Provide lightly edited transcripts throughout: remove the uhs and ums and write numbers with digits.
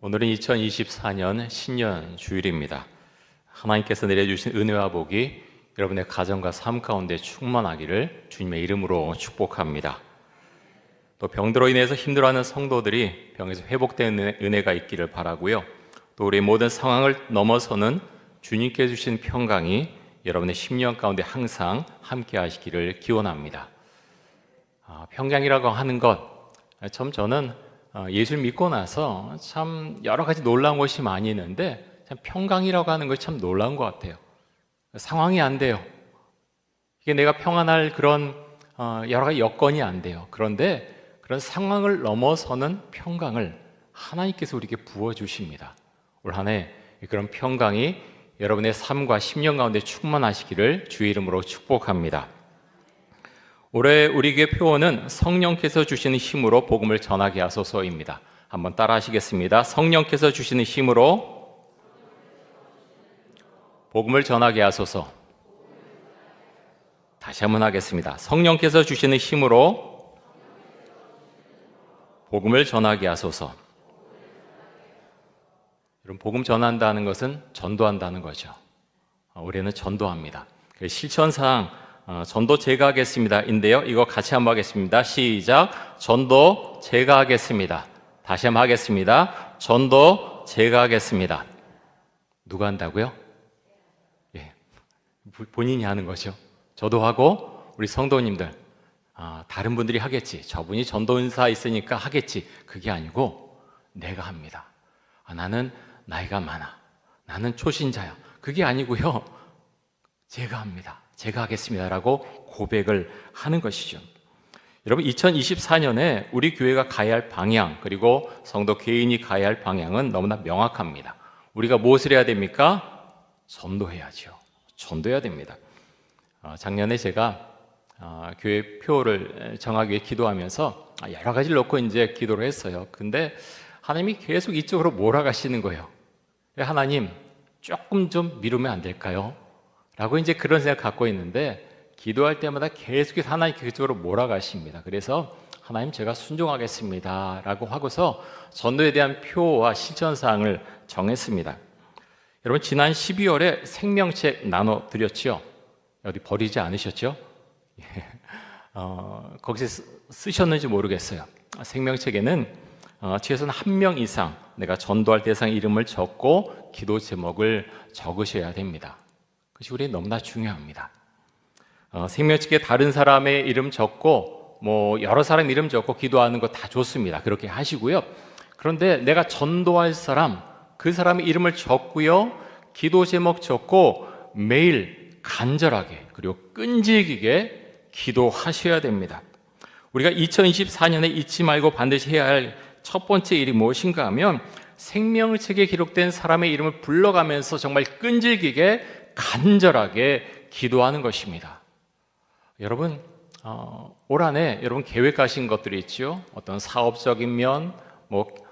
오늘은 2024년 신년 주일입니다. 하나님께서 내려주신 은혜와 복이 여러분의 가정과 삶 가운데 충만하기를 주님의 이름으로 축복합니다. 또 병들어 인해서 힘들어하는 성도들이 병에서 회복되는 은혜가 있기를 바라고요. 또 우리의 모든 상황을 넘어서는 주님께 주신 평강이 여러분의 심령 가운데 항상 함께 하시기를 기원합니다. 평강이라고 하는 것, 참 저는 예수를 믿고 나서 참 여러 가지 놀라운 것이 많이 있는데 참 평강이라고 하는 것이 참 놀라운 것 같아요. 상황이 안 돼요. 이게 내가 평안할 그런 여러 가지 여건이 안 돼요. 그런데 그런 상황을 넘어서는 평강을 하나님께서 우리에게 부어주십니다. 올 한 해 그런 평강이 여러분의 삶과 심령 가운데 충만하시기를 주의 이름으로 축복합니다. 올해 우리에게 표어는 성령께서 주시는 힘으로 복음을 전하게 하소서입니다. 한번 따라 하시겠습니다. 성령께서 주시는 힘으로 복음을 전하게 하소서. 다시 한번 하겠습니다. 성령께서 주시는 힘으로 복음을 전하게 하소서. 여러분, 복음 전한다는 것은 전도한다는 거죠. 올해는 전도합니다. 실천상 전도 제가 하겠습니다 인데요, 이거 같이 한번 하겠습니다. 시작. 전도 제가 하겠습니다. 다시 한번 하겠습니다. 전도 제가 하겠습니다. 누가 한다고요? 예, 본인이 하는 거죠. 저도 하고 우리 성도님들, 다른 분들이 하겠지, 저분이 전도 은사 있으니까 하겠지, 그게 아니고 내가 합니다. 나는 나이가 많아, 나는 초신자야, 그게 아니고요, 제가 합니다. 제가 하겠습니다라고 고백을 하는 것이죠. 여러분, 2024년에 우리 교회가 가야 할 방향, 그리고 성도 개인이 가야 할 방향은 너무나 명확합니다. 우리가 무엇을 해야 됩니까? 전도해야죠. 전도해야 됩니다. 작년에 제가 교회 표를 정하기 위해 기도하면서 여러 가지를 놓고 이제 기도를 했어요. 근데 하나님이 계속 이쪽으로 몰아가시는 거예요. 하나님, 조금 좀 미루면 안 될까요? 라고 이제 그런 생각 갖고 있는데, 기도할 때마다 계속해서 하나님 그쪽으로 몰아가십니다. 그래서 하나님, 제가 순종하겠습니다 라고 하고서 전도에 대한 표와 실천사항을 정했습니다. 여러분, 지난 12월에 생명책 나눠드렸죠. 어디 버리지 않으셨죠? 거기서 쓰셨는지 모르겠어요. 생명책에는 최소한 1명 이상 내가 전도할 대상 이름을 적고 기도 제목을 적으셔야 됩니다. 그것이 우리에게 너무나 중요합니다. 생명책에 다른 사람의 이름 적고 여러 사람 이름 적고 기도하는 거 다 좋습니다. 그렇게 하시고요. 그런데 내가 전도할 사람, 그 사람의 이름을 적고요, 기도 제목 적고 매일 간절하게 그리고 끈질기게 기도하셔야 됩니다. 우리가 2024년에 잊지 말고 반드시 해야 할 첫 번째 일이 무엇인가 하면, 생명책에 기록된 사람의 이름을 불러가면서 정말 끈질기게 간절하게 기도하는 것입니다. 여러분, 올 한 해 여러분 계획하신 것들이 있죠. 어떤 사업적인 면,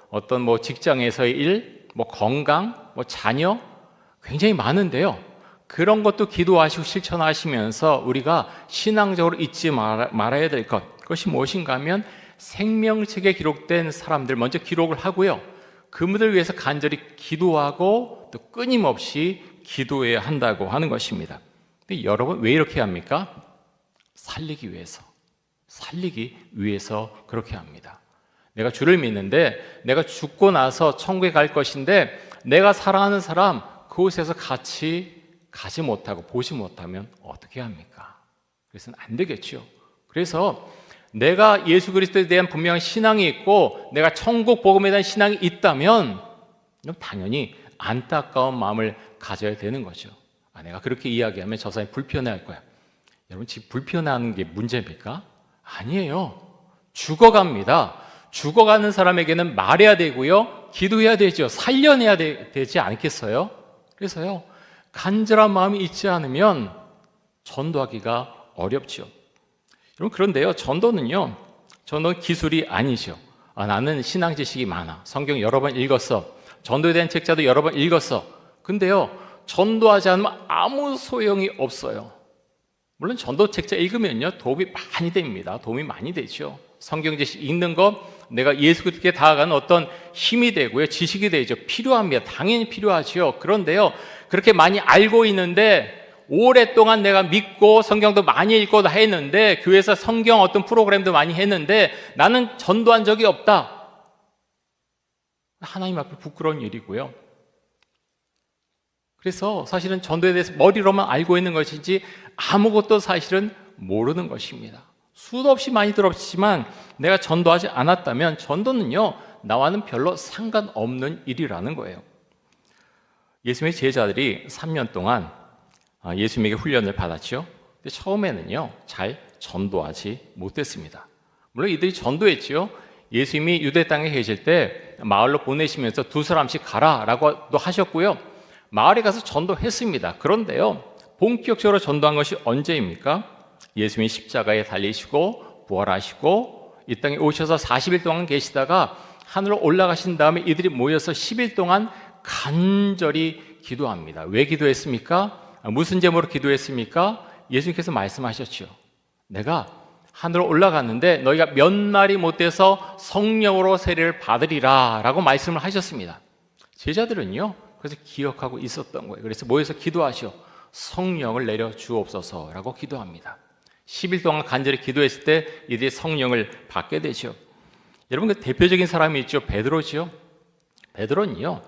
어떤 직장에서의 일, 건강, 자녀, 굉장히 많은데요. 그런 것도 기도하시고 실천하시면서 우리가 신앙적으로 잊지 말아야 될 것, 그것이 무엇인가 하면 생명책에 기록된 사람들 먼저 기록을 하고요, 그분들 위해서 간절히 기도하고 또 끊임없이 기도해야 한다고 하는 것입니다. 근데 여러분, 왜 이렇게 합니까? 살리기 위해서 그렇게 합니다. 내가 주를 믿는데 내가 죽고 나서 천국에 갈 것인데, 내가 사랑하는 사람 그곳에서 같이 가지 못하고 보지 못하면 어떻게 합니까? 그래서는 안 되겠죠. 그래서 내가 예수 그리스도에 대한 분명한 신앙이 있고 내가 천국 복음에 대한 신앙이 있다면 당연히 안타까운 마음을 가져야 되는 거죠. 내가 그렇게 이야기하면 저 사람이 불편해할 거야. 여러분, 지금 불편해하는 게 문제입니까? 아니에요. 죽어갑니다. 죽어가는 사람에게는 말해야 되고요, 기도해야 되죠. 살려내야 되지 않겠어요? 그래서요, 간절한 마음이 있지 않으면 전도하기가 어렵죠. 여러분, 그런데요, 전도는 기술이 아니죠. 나는 신앙 지식이 많아, 성경 여러 번 읽었어, 전도에 대한 책자도 여러 번 읽었어. 근데요, 전도하지 않으면 아무 소용이 없어요. 물론 전도 책자 읽으면요, 도움이 많이 됩니다. 도움이 많이 되죠. 성경 지식 읽는 것, 내가 예수 그리스도께 다가가는 어떤 힘이 되고요. 지식이 되죠. 필요합니다. 당연히 필요하죠. 그런데요, 그렇게 많이 알고 있는데 오랫동안 내가 믿고 성경도 많이 읽고 다 했는데, 교회에서 성경 어떤 프로그램도 많이 했는데 나는 전도한 적이 없다. 하나님 앞에 부끄러운 일이고요. 그래서 사실은 전도에 대해서 머리로만 알고 있는 것이지 아무것도 사실은 모르는 것입니다. 수도 없이 많이 들었지만 내가 전도하지 않았다면 전도는요, 나와는 별로 상관없는 일이라는 거예요. 예수님의 제자들이 3년 동안 예수님에게 훈련을 받았죠. 근데 처음에는요, 잘 전도하지 못했습니다. 물론 이들이 전도했죠. 예수님이 유대 땅에 계실 때 마을로 보내시면서 2사람씩 가라라고도 하셨고요. 마을에 가서 전도했습니다. 그런데요, 본격적으로 전도한 것이 언제입니까? 예수님이 십자가에 달리시고 부활하시고 이 땅에 오셔서 40일 동안 계시다가 하늘로 올라가신 다음에 이들이 모여서 10일 동안 간절히 기도합니다. 왜 기도했습니까? 무슨 제목으로 기도했습니까? 예수님께서 말씀하셨죠. 내가 하늘로 올라갔는데 너희가 몇 날이 못 돼서 성령으로 세례를 받으리라 라고 말씀을 하셨습니다. 제자들은요, 그래서 기억하고 있었던 거예요. 그래서 모여서 기도하시오. 성령을 내려 주옵소서라고 기도합니다. 10일 동안 간절히 기도했을 때 이들이 성령을 받게 되죠. 여러분, 그 대표적인 사람이 있죠. 베드로죠. 베드로는요,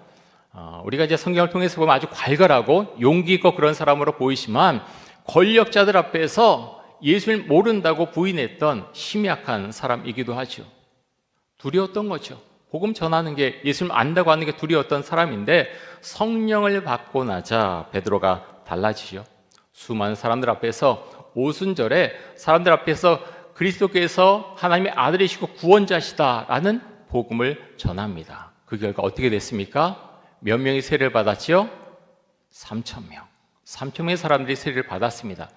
우리가 이제 성경을 통해서 보면 아주 괄괄하고 용기 있고 그런 사람으로 보이지만 권력자들 앞에서 예수를 모른다고 부인했던 심약한 사람이기도 하죠. 두려웠던 거죠. 복음 전하는 게, 예수를 안다고 하는 게 두려웠던 사람인데 성령을 받고 나자 베드로가 달라지죠. 수많은 사람들 앞에서 오순절에 사람들 앞에서 그리스도께서 하나님의 아들이시고 구원자시다라는 복음을 전합니다. 그 결과 어떻게 됐습니까? 몇 명이 세례를 받았죠? 3,000명. 3,000명의 사람들이 세례를 받았습니다.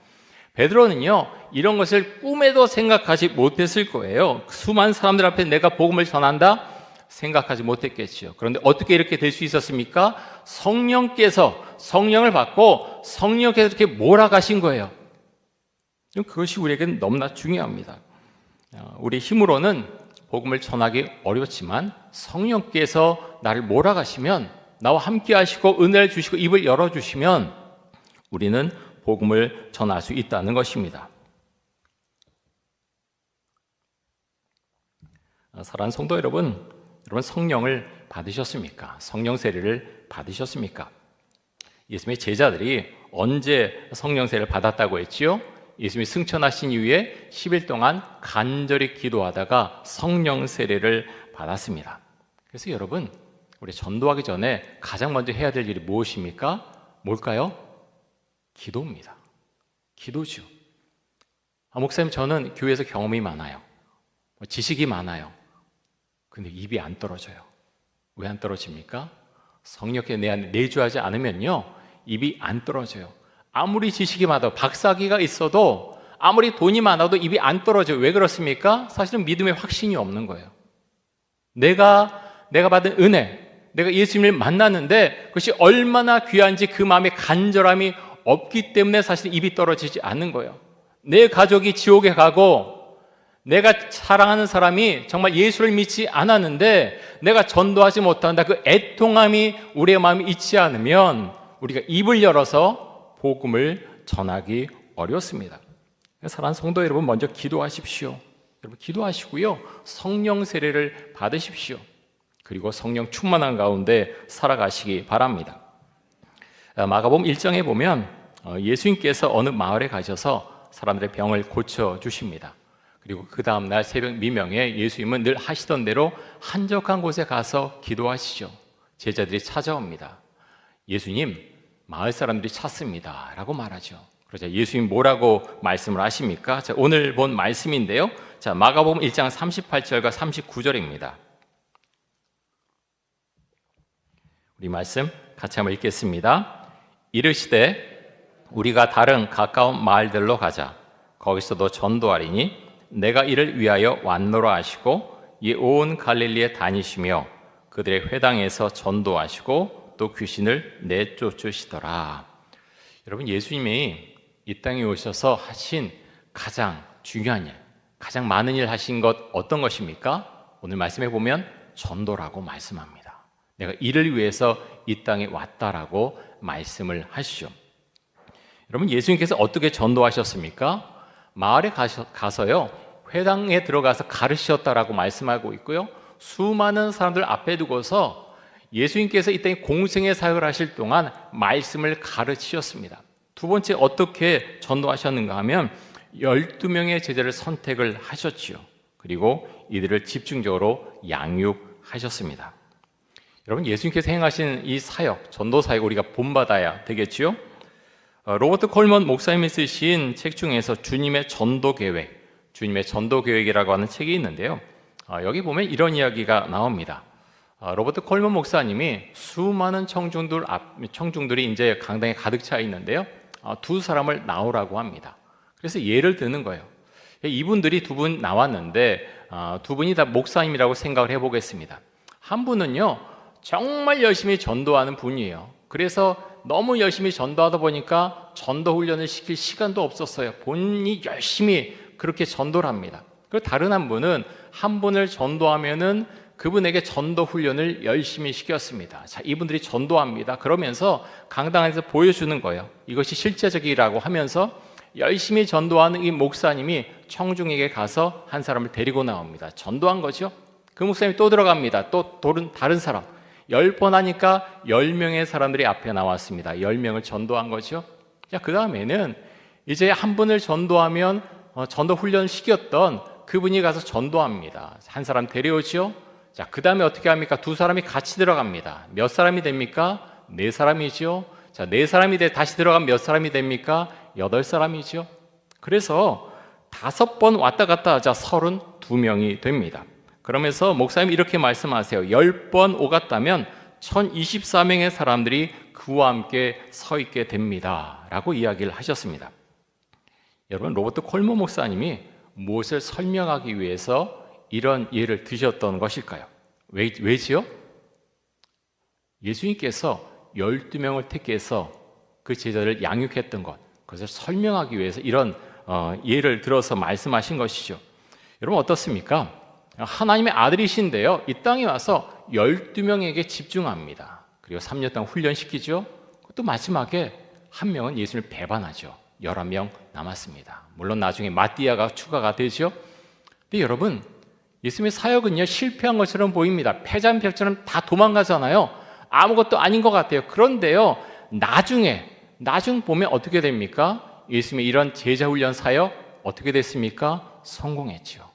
베드로는요, 이런 것을 꿈에도 생각하지 못했을 거예요. 수많은 사람들 앞에 내가 복음을 전한다? 생각하지 못했겠죠. 그런데 어떻게 이렇게 될 수 있었습니까? 성령께서 성령을 받고 성령께서 이렇게 몰아가신 거예요. 그것이 우리에게는 너무나 중요합니다. 우리 힘으로는 복음을 전하기 어렵지만 성령께서 나를 몰아가시면, 나와 함께 하시고 은혜를 주시고 입을 열어주시면 우리는 복음을 전할 수 있다는 것입니다. 사랑하는 성도 여러분, 성령을 받으셨습니까? 성령 세례를 받으셨습니까? 예수님의 제자들이 언제 성령 세례를 받았다고 했지요? 예수님이 승천하신 이후에 10일 동안 간절히 기도하다가 성령 세례를 받았습니다. 그래서 여러분, 우리 전도하기 전에 가장 먼저 해야 될 일이 무엇입니까? 뭘까요? 기도입니다. 기도죠. 목사님, 저는 교회에서 경험이 많아요. 지식이 많아요. 근데 입이 안 떨어져요. 왜 안 떨어집니까? 성령께 내 안에 내주하지 않으면요, 입이 안 떨어져요. 아무리 지식이 많아도, 박사학위가 있어도, 아무리 돈이 많아도 입이 안 떨어져요. 왜 그렇습니까? 사실은 믿음의 확신이 없는 거예요. 내가 받은 은혜, 내가 예수님을 만났는데 그것이 얼마나 귀한지 그 마음의 간절함이 없기 때문에 사실 입이 떨어지지 않는 거예요. 내 가족이 지옥에 가고 내가 사랑하는 사람이 정말 예수를 믿지 않았는데 내가 전도하지 못한다, 그 애통함이 우리의 마음에 있지 않으면 우리가 입을 열어서 복음을 전하기 어렵습니다. 사랑하는 성도 여러분, 먼저 기도하십시오. 여러분, 기도하시고요, 성령 세례를 받으십시오. 그리고 성령 충만한 가운데 살아가시기 바랍니다. 마가복음 1장에 보면 예수님께서 어느 마을에 가셔서 사람들의 병을 고쳐주십니다. 그리고 그 다음날 새벽 미명에 예수님은 늘 하시던 대로 한적한 곳에 가서 기도하시죠. 제자들이 찾아옵니다. 예수님, 마을 사람들이 찾습니다 라고 말하죠. 그러자 예수님 뭐라고 말씀을 하십니까? 자, 오늘 본 말씀인데요, 자, 마가복음 1장 38절과 39절입니다. 우리 말씀 같이 한번 읽겠습니다. 이르시되 우리가 다른 가까운 마을들로 가자. 거기서도 전도하리니 내가 이를 위하여 왔노라 하시고 이 온 갈릴리에 다니시며 그들의 회당에서 전도하시고 또 귀신을 내쫓으시더라. 여러분, 예수님이 이 땅에 오셔서 하신 가장 중요한 일, 가장 많은 일 하신 것 어떤 것입니까? 오늘 말씀해 보면 전도라고 말씀합니다. 내가 이를 위해서 이 땅에 왔다라고 말씀을 하시죠. 여러분, 예수님께서 어떻게 전도하셨습니까? 마을에 가서요, 회당에 들어가서 가르치셨다라고 말씀하고 있고요, 수많은 사람들 앞에 두고서 예수님께서 이 땅에 공생의 사역을 하실 동안 말씀을 가르치셨습니다. 두 번째, 어떻게 전도하셨는가 하면 12명의 제자를 선택을 하셨지요. 그리고 이들을 집중적으로 양육하셨습니다. 여러분, 예수님께서 행하신 이 사역, 전도 사역 우리가 본받아야 되겠지요. 로버트 콜먼 목사님이 쓰신 책 중에서 주님의 전도 계획이라고 하는 책이 있는데요. 여기 보면 이런 이야기가 나옵니다. 로버트 콜먼 목사님이 수많은 청중들이 이제 강당에 가득 차 있는데요. 두 사람을 나오라고 합니다. 그래서 예를 드는 거예요. 이분들이 두 분 나왔는데 두 분이 다 목사님이라고 생각을 해보겠습니다. 한 분은요, 정말 열심히 전도하는 분이에요. 그래서 너무 열심히 전도하다 보니까 전도 훈련을 시킬 시간도 없었어요. 본인이 열심히 그렇게 전도를 합니다. 그리고 다른 한 분은 한 분을 전도하면은 그분에게 전도 훈련을 열심히 시켰습니다. 자, 이분들이 전도합니다. 그러면서 강당 안에서 보여주는 거예요. 이것이 실제적이라고 하면서 열심히 전도하는 이 목사님이 청중에게 가서 한 사람을 데리고 나옵니다. 전도한 거죠. 그 목사님이 또 들어갑니다. 또 다른 사람 10번 하니까 10명의 사람들이 앞에 나왔습니다. 10명을 전도한 거죠. 자, 그 다음에는 이제 한 분을 전도하면 전도 훈련을 시켰던 그분이 가서 전도합니다. 한 사람 데려오죠. 자, 그 다음에 어떻게 합니까? 두 사람이 같이 들어갑니다. 몇 사람이 됩니까? 4사람이죠. 자, 4사람이 다시 들어가면 몇 사람이 됩니까? 8사람이죠. 그래서 5번 왔다 갔다 하자 32명이 됩니다. 그러면서 목사님이 이렇게 말씀하세요. 10번 오갔다면 1024명의 사람들이 그와 함께 서 있게 됩니다. 라고 이야기를 하셨습니다. 여러분, 로버트 콜먼 목사님이 무엇을 설명하기 위해서 이런 예를 드셨던 것일까요? 왜지요? 예수님께서 12명을 택해서 그 제자를 양육했던 것, 그것을 설명하기 위해서 이런 예를 들어서 말씀하신 것이죠. 여러분, 어떻습니까? 하나님의 아들이신데요, 이 땅에 와서 12명에게 집중합니다. 그리고 3년 동안 훈련시키죠. 또 마지막에 한 명은 예수님을 배반하죠. 11명 남았습니다. 물론 나중에 마띠아가 추가가 되죠. 근데 여러분, 예수님의 사역은요, 실패한 것처럼 보입니다. 패잔병처럼 다 도망가잖아요. 아무것도 아닌 것 같아요. 그런데요, 나중 보면 어떻게 됩니까? 예수님의 이런 제자훈련 사역 어떻게 됐습니까? 성공했죠.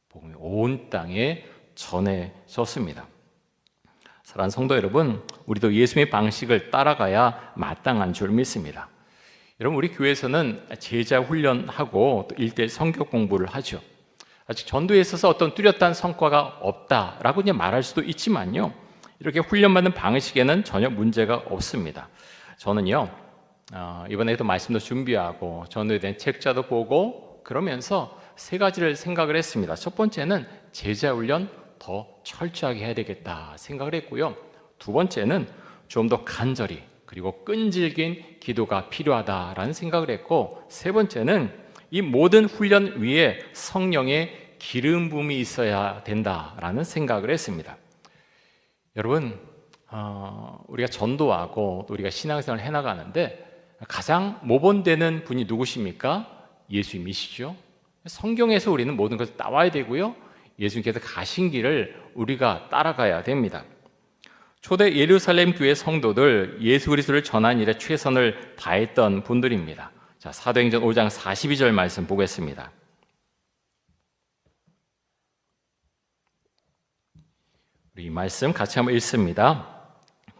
복음이 온 땅에 전해졌습니다. 사랑하는 성도 여러분, 우리도 예수님의 방식을 따라가야 마땅한 줄 믿습니다. 여러분, 우리 교회에서는 제자 훈련하고 또 1:1 성경 공부를 하죠. 아직 전도에 있어서 어떤 뚜렷한 성과가 없다라고 그냥 말할 수도 있지만요, 이렇게 훈련받는 방식에는 전혀 문제가 없습니다. 저는요, 이번에도 말씀도 준비하고 전도에 대한 책자도 보고 그러면서 3가지를 생각을 했습니다. 첫 번째는 제자 훈련 더 철저하게 해야 되겠다 생각을 했고요. 두 번째는 좀 더 간절히 그리고 끈질긴 기도가 필요하다라는 생각을 했고, 세 번째는 이 모든 훈련 위에 성령의 기름 부음이 있어야 된다라는 생각을 했습니다. 여러분, 우리가 전도하고 또 우리가 신앙생활을 해나가는데 가장 모범되는 분이 누구십니까? 예수님이시죠. 성경에서 우리는 모든 것을 따와야 되고요, 예수님께서 가신 길을 우리가 따라가야 됩니다. 초대 예루살렘 교회 성도들, 예수 그리스도를 전한 일에 최선을 다했던 분들입니다. 자, 사도행전 5장 42절 말씀 보겠습니다. 우리 이 말씀 같이 한번 읽습니다.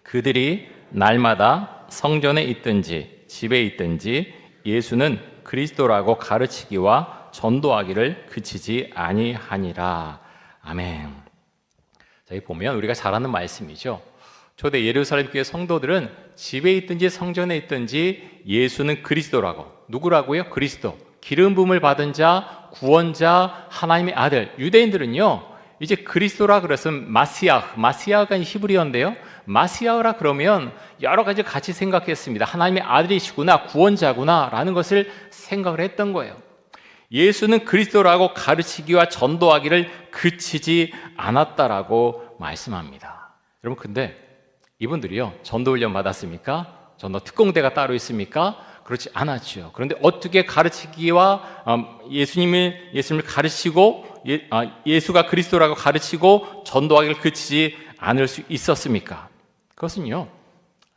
그들이 날마다 성전에 있든지 집에 있든지 예수는 그리스도라고 가르치기와 전도하기를 그치지 아니하니라. 아멘. 자, 여기 보면 우리가 잘 아는 말씀이죠. 초대 예루살렘 교회 성도들은 집에 있든지 성전에 있든지 예수는 그리스도라고, 누구라고요? 그리스도, 기름 부음을 받은 자, 구원자, 하나님의 아들. 유대인들은요, 이제 그리스도라 그랬으면 마시아가 히브리어인데요, 마시아라 그러면 여러 가지 같이 생각했습니다. 하나님의 아들이시구나, 구원자구나 라는 것을 생각을 했던 거예요. 예수는 그리스도라고 가르치기와 전도하기를 그치지 않았다라고 말씀합니다. 여러분, 근데 이분들이요, 전도 훈련 받았습니까? 전도 특공대가 따로 있습니까? 그렇지 않았죠. 그런데 어떻게 가르치기와 예수님을 가르치고 예수가 그리스도라고 가르치고 전도하기를 그치지 않을 수 있었습니까? 그것은요,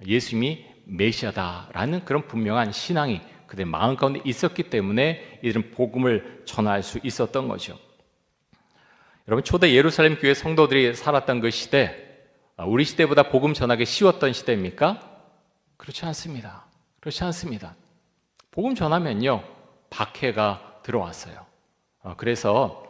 예수님이 메시아다라는 그런 분명한 신앙이 그들의 마음 가운데 있었기 때문에 이들은 복음을 전할 수 있었던 거죠. 여러분, 초대 예루살렘 교회 성도들이 살았던 그 시대, 우리 시대보다 복음 전하기 쉬웠던 시대입니까? 그렇지 않습니다. 그렇지 않습니다. 복음 전하면요, 박해가 들어왔어요. 그래서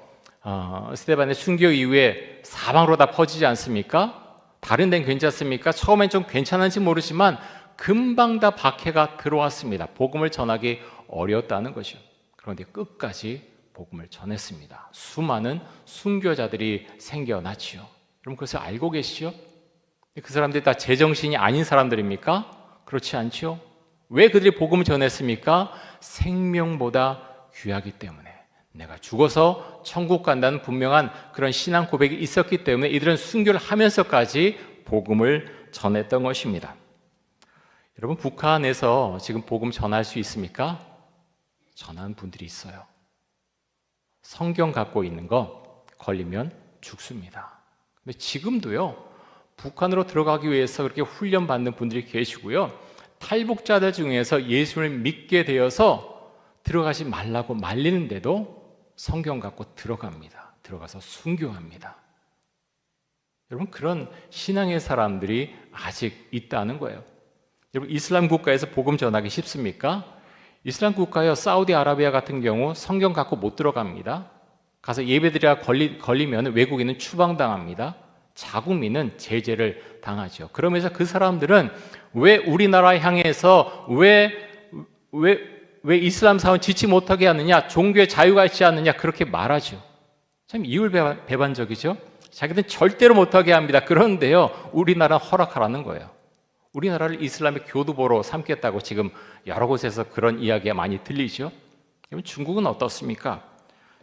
스데반의 순교 이후에 사방으로 다 퍼지지 않습니까? 다른 데는 괜찮습니까? 처음엔 좀 괜찮은지 모르지만 금방 다 박해가 들어왔습니다. 복음을 전하기 어려웠다는 것이요. 그런데 끝까지 복음을 전했습니다. 수많은 순교자들이 생겨났지요. 여러분, 그것을 알고 계시죠? 그 사람들이 다 제정신이 아닌 사람들입니까? 그렇지 않죠? 왜 그들이 복음을 전했습니까? 생명보다 귀하기 때문에, 내가 죽어서 천국 간다는 분명한 그런 신앙 고백이 있었기 때문에 이들은 순교를 하면서까지 복음을 전했던 것입니다. 여러분, 북한에서 지금 복음 전할 수 있습니까? 전하는 분들이 있어요. 성경 갖고 있는 거 걸리면 죽습니다. 근데 지금도요, 북한으로 들어가기 위해서 그렇게 훈련받는 분들이 계시고요, 탈북자들 중에서 예수를 믿게 되어서 들어가지 말라고 말리는데도 성경 갖고 들어갑니다. 들어가서 순교합니다. 여러분, 그런 신앙의 사람들이 아직 있다는 거예요. 여러분, 이슬람 국가에서 복음 전하기 쉽습니까? 이슬람 국가요, 사우디아라비아 같은 경우 성경 갖고 못 들어갑니다. 가서 예배드려야 걸리면 외국인은 추방당합니다. 자국민은 제재를 당하죠. 그러면서 그 사람들은 왜 우리나라 향해서 왜 이슬람 사원 지지 못하게 하느냐, 종교의 자유가 있지 않느냐, 그렇게 말하죠. 참 이율배반적이죠. 자기들은 절대로 못하게 합니다. 그런데요, 우리나라 허락하라는 거예요. 우리나라를 이슬람의 교두보로 삼겠다고 지금 여러 곳에서 그런 이야기가 많이 들리죠. 그럼 중국은 어떻습니까?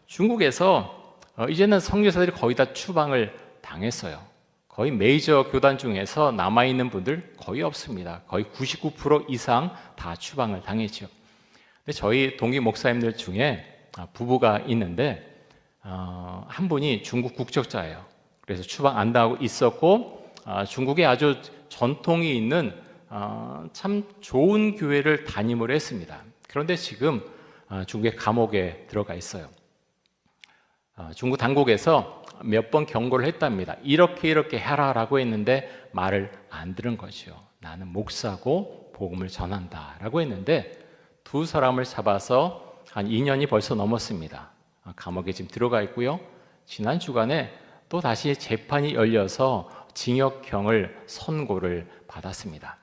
중국에서 이제는 선교사들이 거의 다 추방을 당했어요. 거의 메이저 교단 중에서 남아있는 분들 거의 없습니다. 거의 99% 이상 다 추방을 당했죠. 근데 저희 동기 목사님들 중에 부부가 있는데 한 분이 중국 국적자예요. 그래서 추방 안 당하고 있었고, 중국에 아주 전통이 있는 참 좋은 교회를 담임을 했습니다. 그런데 지금 중국의 감옥에 들어가 있어요. 중국 당국에서 몇 번 경고를 했답니다. 이렇게 해라라고 했는데 말을 안 들은 거죠. 나는 목사고 복음을 전한다라고 했는데 두 사람을 잡아서 한 2년이 벌써 넘었습니다. 감옥에 지금 들어가 있고요. 지난 주간에 또 다시 재판이 열려서 징역형을 선고를 받았습니다.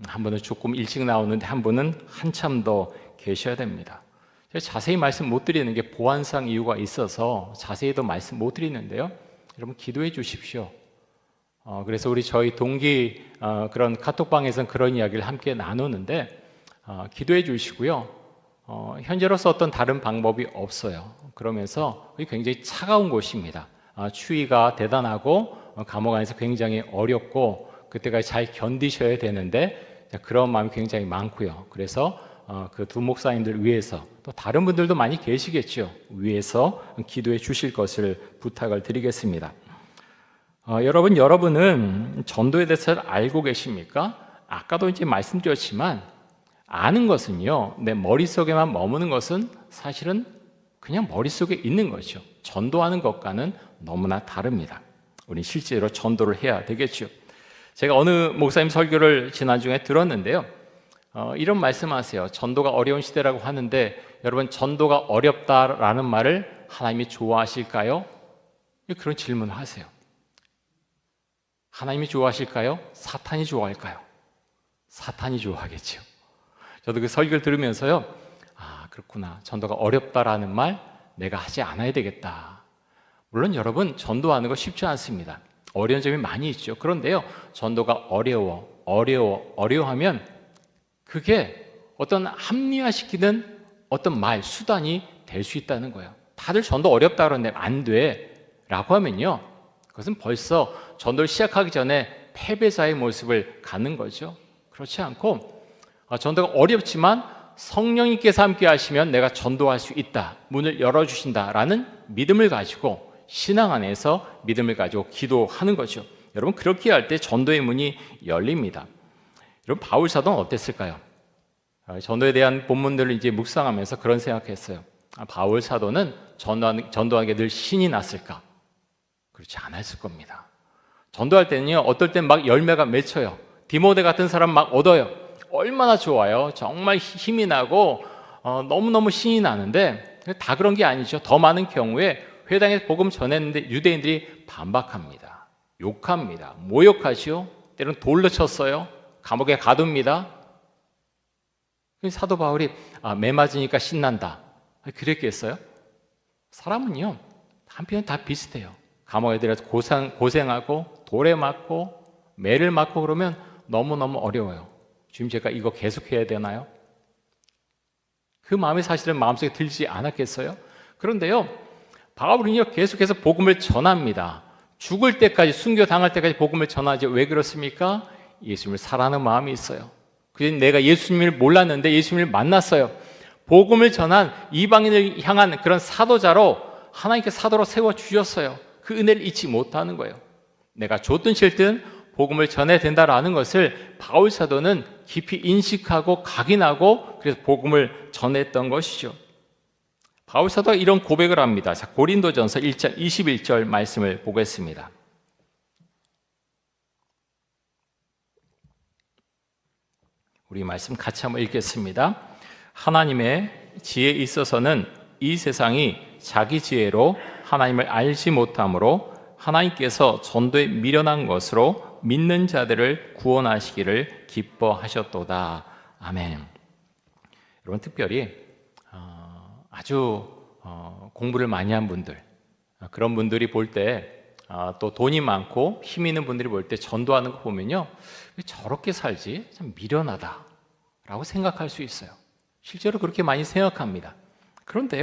한 분은 조금 일찍 나오는데 한 분은 한참 더 계셔야 됩니다. 자세히 말씀 못 드리는 게 보안상 이유가 있어서 자세히도 말씀 못 드리는데요. 여러분, 기도해 주십시오. 그래서 저희 동기 그런 카톡방에서는 그런 이야기를 함께 나누는데 기도해 주시고요. 현재로서 어떤 다른 방법이 없어요. 그러면서 굉장히 차가운 곳입니다. 추위가 대단하고 감옥 안에서 굉장히 어렵고 그때까지 잘 견디셔야 되는데 그런 마음이 굉장히 많고요. 그래서 그 두 목사님들 위해서 또 다른 분들도 많이 계시겠죠. 위해서 기도해 주실 것을 부탁을 드리겠습니다. 여러분은 전도에 대해서 알고 계십니까? 아까도 이제 말씀드렸지만 아는 것은요, 내 머릿속에만 머무는 것은 사실은 그냥 머릿속에 있는 거죠. 전도하는 것과는 너무나 다릅니다. 우리 실제로 전도를 해야 되겠죠. 제가 어느 목사님 설교를 지난주에 들었는데요. 이런 말씀하세요. 전도가 어려운 시대라고 하는데 여러분, 전도가 어렵다라는 말을 하나님이 좋아하실까요? 그런 질문을 하세요. 하나님이 좋아하실까요? 사탄이 좋아할까요? 사탄이 좋아하겠죠. 저도 그 설교를 들으면서요, 그렇구나. 전도가 어렵다라는 말 내가 하지 않아야 되겠다. 물론 여러분, 전도하는 거 쉽지 않습니다. 어려운 점이 많이 있죠. 그런데요, 전도가 어려워하면 그게 어떤 합리화시키는 어떤 말, 수단이 될 수 있다는 거예요. 다들 전도 어렵다 그러는데 안 돼 라고 하면요, 그것은 벌써 전도를 시작하기 전에 패배자의 모습을 갖는 거죠. 그렇지 않고 전도가 어렵지만 성령님께서 함께 하시면 내가 전도할 수 있다, 문을 열어주신다라는 믿음을 가지고, 신앙 안에서 믿음을 가지고 기도하는 거죠. 여러분, 그렇게 할 때 전도의 문이 열립니다. 여러분, 바울 사도는 어땠을까요? 전도에 대한 본문들을 이제 묵상하면서 그런 생각했어요. 바울 사도는 전도하게 늘 신이 났을까? 그렇지 않았을 겁니다. 전도할 때는요, 어떨 땐 막 열매가 맺혀요. 디모데 같은 사람 막 얻어요. 얼마나 좋아요. 정말 힘이 나고 너무너무 신이 나는데, 다 그런 게 아니죠. 더 많은 경우에 회당에서 복음 전했는데 유대인들이 반박합니다. 욕합니다. 모욕하시오. 때로는 돌로 쳤어요. 감옥에 가둡니다. 사도 바울이 매 맞으니까 신난다, 그랬겠어요? 사람은요, 한편 다 비슷해요. 감옥에 들어서 고생하고 돌에 맞고 매를 맞고 그러면 너무너무 어려워요. 지금 제가 이거 계속해야 되나요? 그 마음이 사실은 마음속에 들지 않았겠어요? 그런데요, 바울은요, 계속해서 복음을 전합니다. 죽을 때까지, 순교당할 때까지 복음을 전하지. 왜 그렇습니까? 예수님을 사랑하는 마음이 있어요. 그래서 내가 예수님을 몰랐는데 예수님을 만났어요. 복음을 전한 이방인을 향한 그런 사도자로 하나님께 사도로 세워주셨어요. 그 은혜를 잊지 못하는 거예요. 내가 좋든 싫든 복음을 전해야 된다라는 것을 바울 사도는 깊이 인식하고 각인하고, 그래서 복음을 전했던 것이죠. 바울 사도가 이런 고백을 합니다. 자, 고린도전서 1장 21절 말씀을 보겠습니다. 우리 말씀 같이 한번 읽겠습니다. 하나님의 지혜에 있어서는 이 세상이 자기 지혜로 하나님을 알지 못하므로 하나님께서 전도에 미련한 것으로 믿는 자들을 구원하시기를 기뻐하셨도다. 아멘. 여러분, 특별히 아주 공부를 많이 한 분들, 그런 분들이 볼 때, 또 돈이 많고 힘 있는 분들이 볼 때 전도하는 거 보면요, 왜 저렇게 살지? 참 미련하다라고 생각할 수 있어요. 실제로 그렇게 많이 생각합니다. 그런데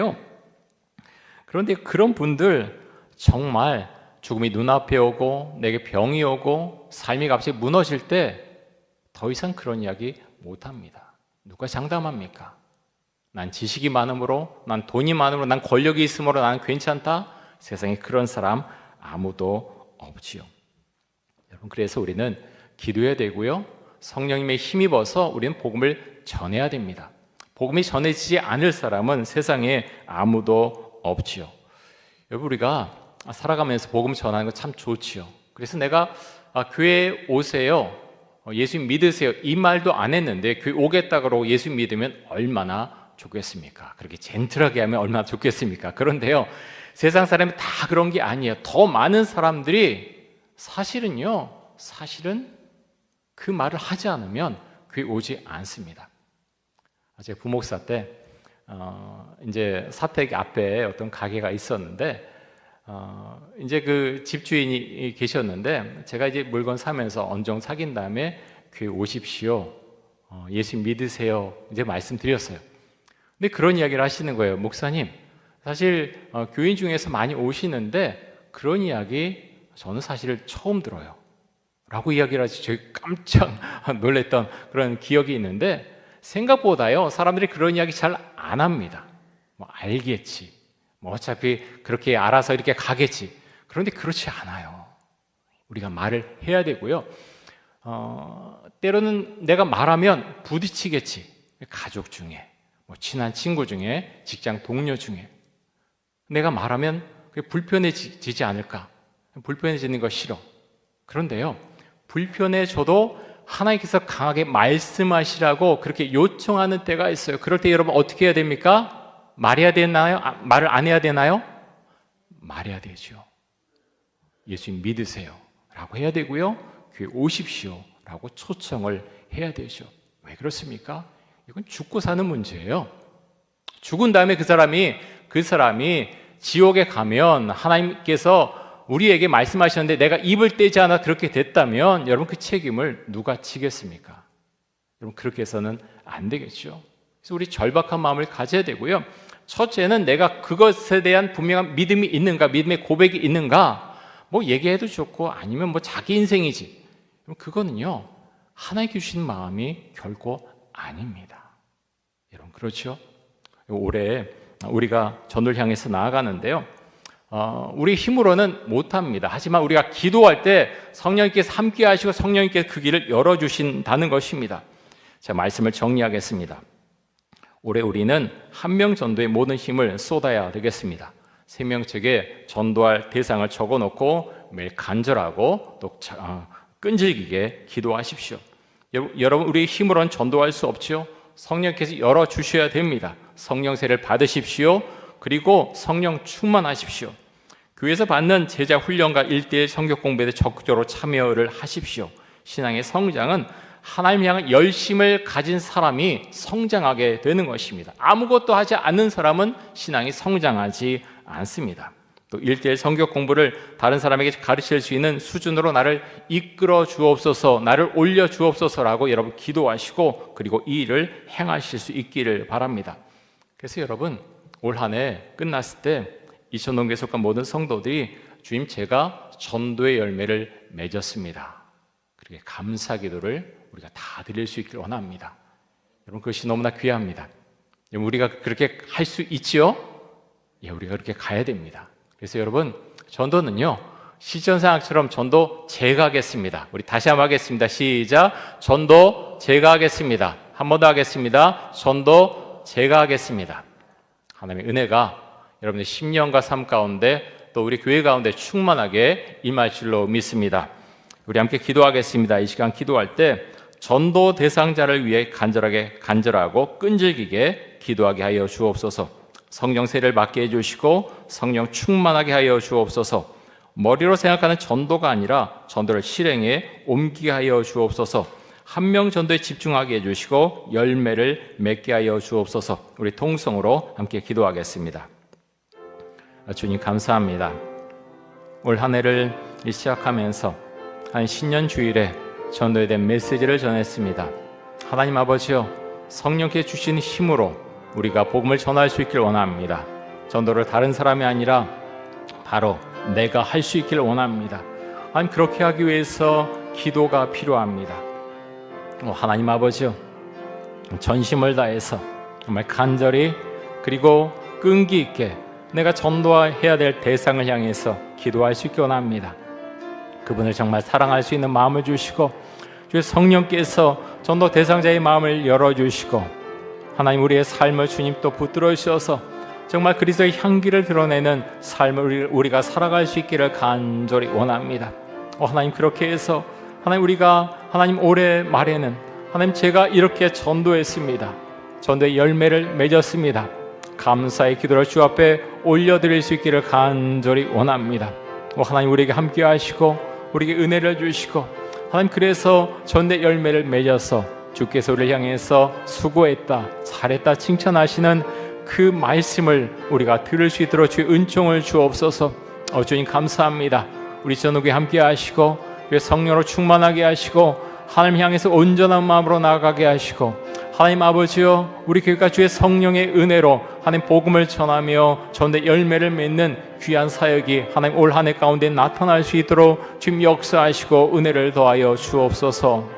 그런 분들 정말 죽음이 눈앞에 오고 내게 병이 오고 삶이 갑자기 무너질 때 더 이상 그런 이야기 못합니다. 누가 장담합니까? 난 지식이 많으므로, 난 돈이 많으므로, 난 권력이 있으므로 나는 괜찮다? 세상에 그런 사람 아무도 없지요. 여러분, 그래서 우리는 기도해야 되고요, 성령님의 힘입어서 우리는 복음을 전해야 됩니다. 복음이 전해지지 않을 사람은 세상에 아무도 없지요. 여러분, 우리가 살아가면서 복음 전하는 거 참 좋지요. 그래서 내가 교회에 오세요, 예수님 믿으세요, 이 말도 안 했는데 교회 오겠다고 예수님 믿으면 얼마나 좋겠습니까? 그렇게 젠틀하게 하면 얼마나 좋겠습니까? 그런데요, 세상 사람이 다 그런 게 아니에요. 더 많은 사람들이 사실은 그 말을 하지 않으면 교회 오지 않습니다. 제가 부목사 때 이제 사택 앞에 어떤 가게가 있었는데, 이제 그 집주인이 계셨는데, 제가 이제 물건 사면서 언정 사귄 다음에 교회 오십시오, 예수 믿으세요, 이제 말씀드렸어요. 근데 그런 이야기를 하시는 거예요. 목사님, 사실 교인 중에서 많이 오시는데 그런 이야기 저는 사실 처음 들어요 라고 이야기를 하시, 제가 깜짝 놀랐던 그런 기억이 있는데, 생각보다요, 사람들이 그런 이야기 잘 안 합니다. 뭐 알겠지, 뭐 어차피 그렇게 알아서 이렇게 가겠지. 그런데 그렇지 않아요. 우리가 말을 해야 되고요, 때로는 내가 말하면 부딪히겠지. 가족 중에, 뭐 친한 친구 중에, 직장 동료 중에 내가 말하면 그게 불편해지지 않을까? 불편해지는 거 싫어. 그런데요, 불편해져도 하나님께서 강하게 말씀하시라고 그렇게 요청하는 때가 있어요. 그럴 때 여러분 어떻게 해야 됩니까? 말해야 되나요? 말을 안 해야 되나요? 말해야 되죠. 예수님 믿으세요 라고 해야 되고요, 교회 오십시오 라고 초청을 해야 되죠. 왜 그렇습니까? 이건 죽고 사는 문제예요. 죽은 다음에 그 사람이 지옥에 가면 하나님께서 우리에게 말씀하셨는데 내가 입을 떼지 않아 그렇게 됐다면 여러분, 그 책임을 누가 지겠습니까? 여러분, 그렇게 해서는 안 되겠죠. 그래서 우리 절박한 마음을 가져야 되고요, 첫째는 내가 그것에 대한 분명한 믿음이 있는가, 믿음의 고백이 있는가, 뭐 얘기해도 좋고 아니면 뭐 자기 인생이지. 그거는요, 하나님께 주신 마음이 결코 아닙니다. 여러분, 그렇죠? 올해 우리가 전도를 향해서 나아가는데요, 우리 힘으로는 못합니다. 하지만 우리가 기도할 때 성령님께서 함께 하시고 성령님께서 그 길을 열어주신다는 것입니다. 자, 말씀을 정리하겠습니다. 올해 우리는 한 명 전도에 모든 힘을 쏟아야 되겠습니다. 생명책에 전도할 대상을 적어놓고 매일 간절하고 또 끈질기게 기도하십시오. 여러분, 우리의 힘으로는 전도할 수 없죠. 성령께서 열어주셔야 됩니다. 성령세를 받으십시오. 그리고 성령 충만하십시오. 교회에서 받는 제자 훈련과 1:1 성경 공부에 적극적으로 참여를 하십시오. 신앙의 성장은 하나님 향한 열심을 가진 사람이 성장하게 되는 것입니다. 아무것도 하지 않는 사람은 신앙이 성장하지 않습니다. 또 1:1 성경 공부를 다른 사람에게 가르칠 수 있는 수준으로 나를 이끌어 주옵소서, 나를 올려 주옵소서라고 여러분 기도하시고 그리고 이 일을 행하실 수 있기를 바랍니다. 그래서 여러분, 올 한 해 끝났을 때 이천동교에 속한 모든 성도들이 주님, 제가 전도의 열매를 맺었습니다, 그렇게 감사 기도를 우리가 다 드릴 수 있기를 원합니다. 여러분, 그것이 너무나 귀합니다. 우리가 그렇게 할 수 있지요? 예, 우리가 그렇게 가야 됩니다. 그래서 여러분, 전도는요, 시전상학처럼 전도 제가 하겠습니다. 우리 다시 한번 하겠습니다. 시작. 전도 제가 하겠습니다. 한 번 더 하겠습니다. 전도 제가 하겠습니다. 하나님의 은혜가 여러분의 10년과 삶 가운데 또 우리 교회 가운데 충만하게 임할 줄로 믿습니다. 우리 함께 기도하겠습니다. 이 시간 기도할 때 전도 대상자를 위해 간절하고 끈질기게 기도하게 하여 주옵소서. 성령 세례를 받게 해주시고 성령 충만하게 하여 주옵소서. 머리로 생각하는 전도가 아니라 전도를 실행에 옮기게 하여 주옵소서. 한 명 전도에 집중하게 해주시고 열매를 맺게 하여 주옵소서. 우리 통성으로 함께 기도하겠습니다. 주님, 감사합니다. 올 한 해를 시작하면서 한 신년 주일에 전도에 대한 메시지를 전했습니다. 하나님 아버지여, 성령께 주신 힘으로 우리가 복음을 전할 수 있기를 원합니다. 전도를 다른 사람이 아니라 바로 내가 할 수 있기를 원합니다. 하나님, 그렇게 하기 위해서 기도가 필요합니다. 하나님 아버지요, 전심을 다해서 정말 간절히 그리고 끈기 있게 내가 전도해야 될 대상을 향해서 기도할 수 있기 원합니다. 그분을 정말 사랑할 수 있는 마음을 주시고 주의 성령께서 전도 대상자의 마음을 열어주시고 하나님, 우리의 삶을 주님 또 붙들어 주셔서 정말 그리스도의 향기를 드러내는 삶을 우리가 살아갈 수 있기를 간절히 원합니다. 하나님, 그렇게 해서 하나님, 우리가 하나님 올해 말에는 하나님, 제가 이렇게 전도했습니다. 전도의 열매를 맺었습니다. 감사의 기도를 주 앞에 올려드릴 수 있기를 간절히 원합니다. 하나님, 우리에게 함께 하시고 우리에게 은혜를 주시고 하나님, 그래서 전도의 열매를 맺어서 주께서 우리를 향해서 수고했다, 잘했다 칭찬하시는 그 말씀을 우리가 들을 수 있도록 주의 은총을 주옵소서. 주님, 감사합니다. 우리 전도에 함께 하시고 성령으로 충만하게 하시고 하나님 향해서 온전한 마음으로 나아가게 하시고 하나님 아버지여, 우리 교회가 주의 성령의 은혜로 하나님 복음을 전하며 전도의 열매를 맺는 귀한 사역이 하나님 올 한 해 가운데 나타날 수 있도록 주님 역사하시고 은혜를 더하여 주옵소서.